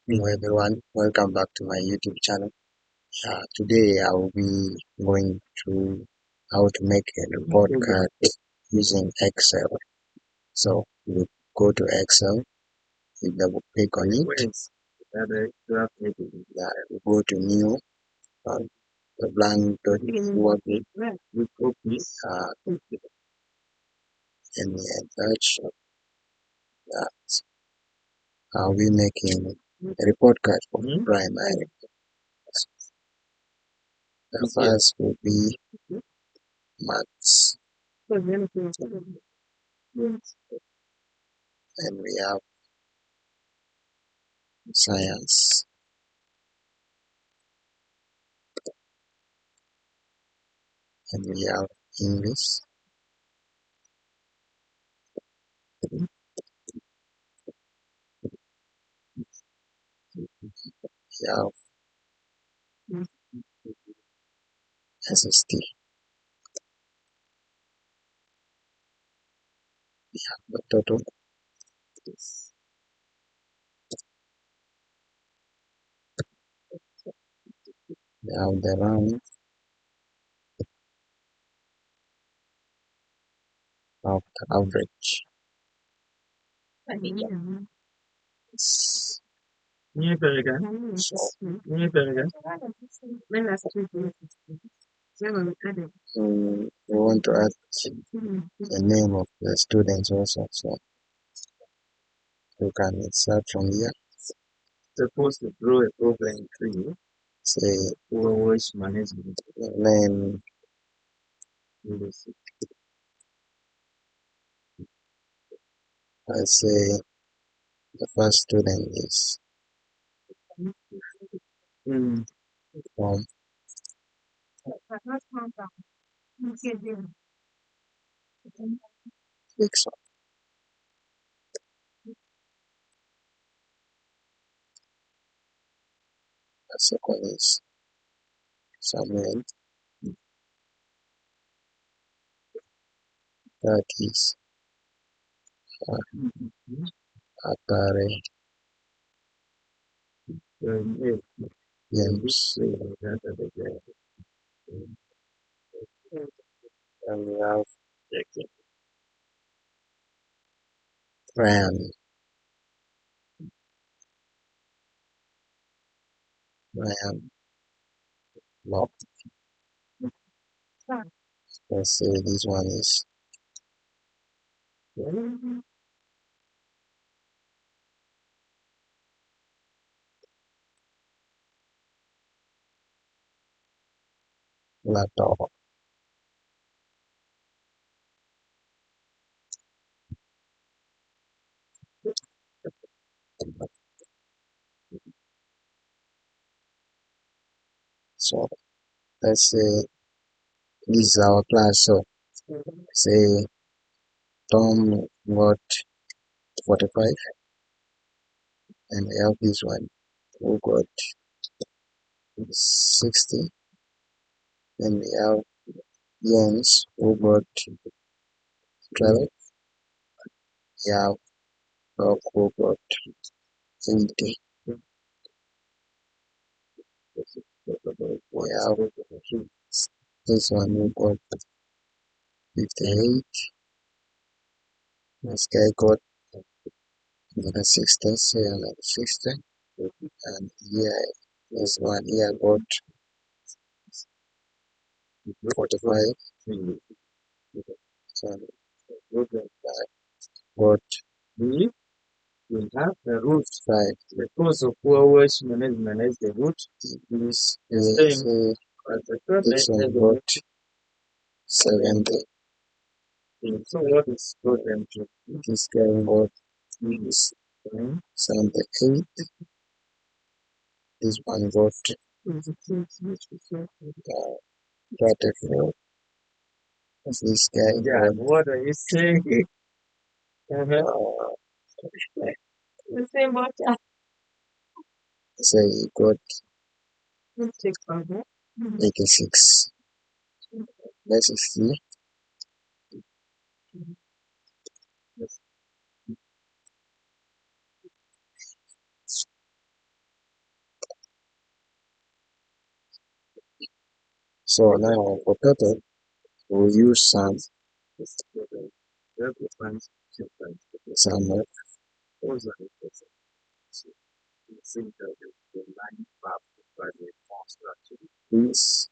Hello everyone, welcome back to my YouTube channel. Today I will be going through how to make a report card using Excel. So we go to Excel, we double click on it. We go to new, the blank dot workbook, and we attach that. I'll be making a report card for primary. The first will be maths, and we have science, and we have English, we have SST. The total we have the round of the average. Yes. So, we want to add the name of the students also. So you can start from here. Supposed to draw a problem tree. Say waste management. Name. I say the first student is from Dixon. The second is Samuel. That is Atare James. And we have Ryan. Ryan Locke. Let's say this one is Lato. So let's say this is our class. So say Tom got 45 and we have this one who got 60. Then we have Jens who got 12. We have Rob who got 80. We have this one who got 58. This guy got another 60, say another 60. And here, this one here got 45. So got we have the root 5. Because of poor waste management as the root, this is this one got 70. So what is problem to this guy got 78. This one got 34. This guy got what are you saying? Say he got 86. Let's see. So now for total, we'll use some of these.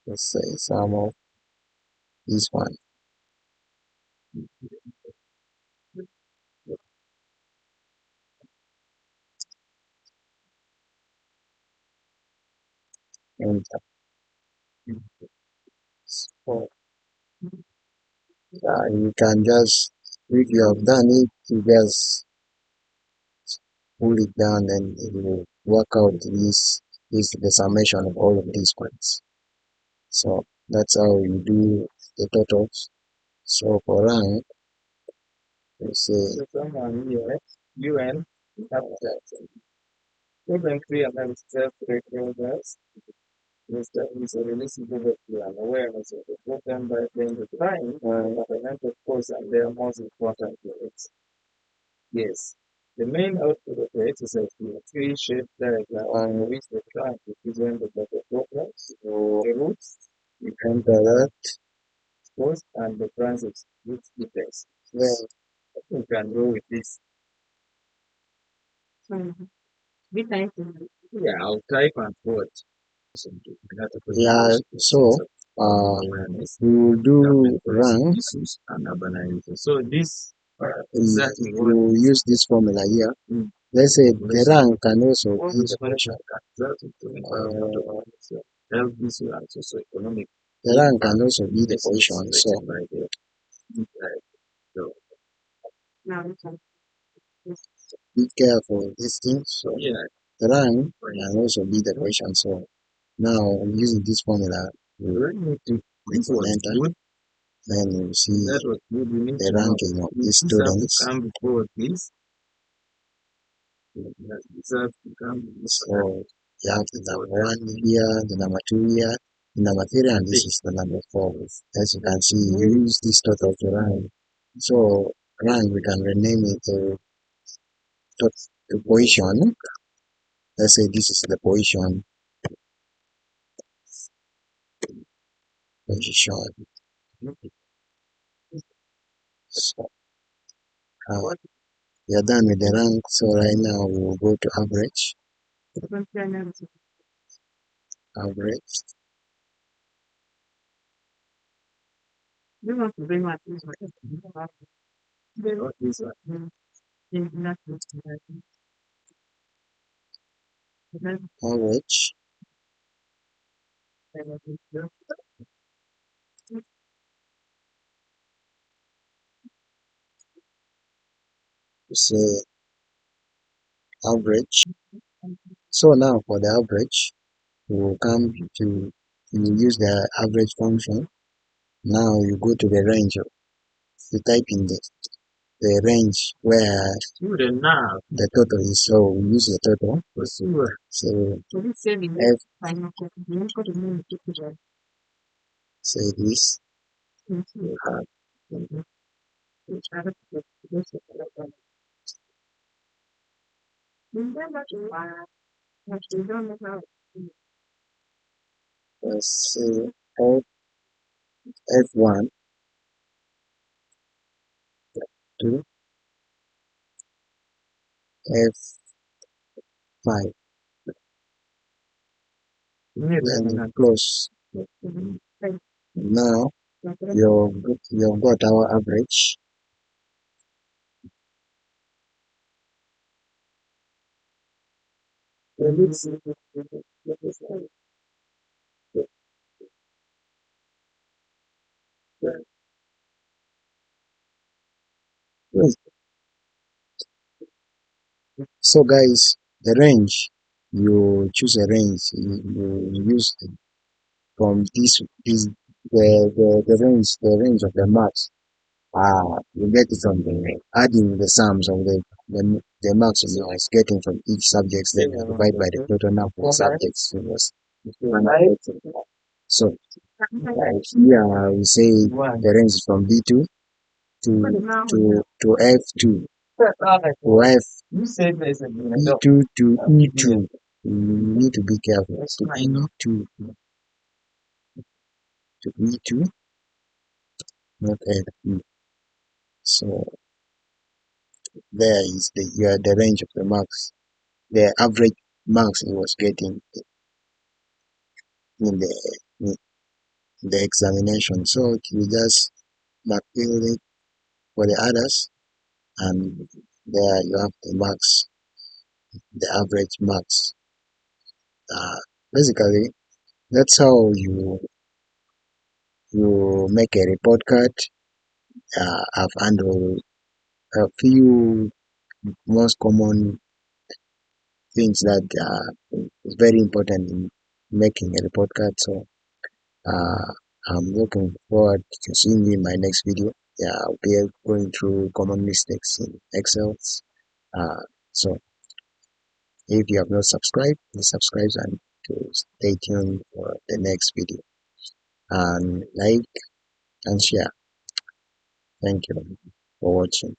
Let's say some of this one. And so, you can just, if you have done it, you just pull it down and it will work out this the summation of all of these points. So that's how you do the totals. So for rank, we say UN even three and then self-recognize is a releasing and awareness of the program by playing the time and financial course and their most important units. Yes. The main output of the exercise is a three-shape diagram on which the client represents the programs or the roots, you enter that course and the transits with details. Well, you can go with this. Yeah, I'll type and forward. Yeah, so we will do rank. So this exactly you use this formula here. Let's say the rank can also be the function. The rank can also be the position. So be careful with this thing. So the rank can also be the position. So now using this formula, you click on enter. Then you see the ranking of these students. So you have the number one here, the number two here, the number three, and this is the number four. As you can see, you use this total to rank. So rank, we can rename it to position. Let's say this is the position. So we are done with the rank. So right now we will go to average. Average. Average. Say average. So now for the average, we will come to you use the average function. Now you go to the range. You type in the range where the total is. So we use the total. So F, say this. Let's say F, F1 to F5. Then close. Now you've got our average. So guys, the range, you choose a range. You use from this the range of the marks. You get it from the adding the sums of the marks you are getting from each subject. Then you divide by the total number of subjects. So here we say the range is from B2 to F2 or E2 to E2. You need to be careful. To E2 to E2, not F2. So there is the range of the marks, the average marks he was getting in the examination. So you just backfill it for the others, and there you have the marks, the average marks. Uh, Basically, that's how you make a report card. I've handled a few most common things that is very important in making a report card. So uh, I'm looking forward to seeing you in my next video. Yeah, I'll be going through common mistakes in Excel. Uh, so if you have not subscribed, please subscribe and to stay tuned for the next video. And like and share. Thank you for watching.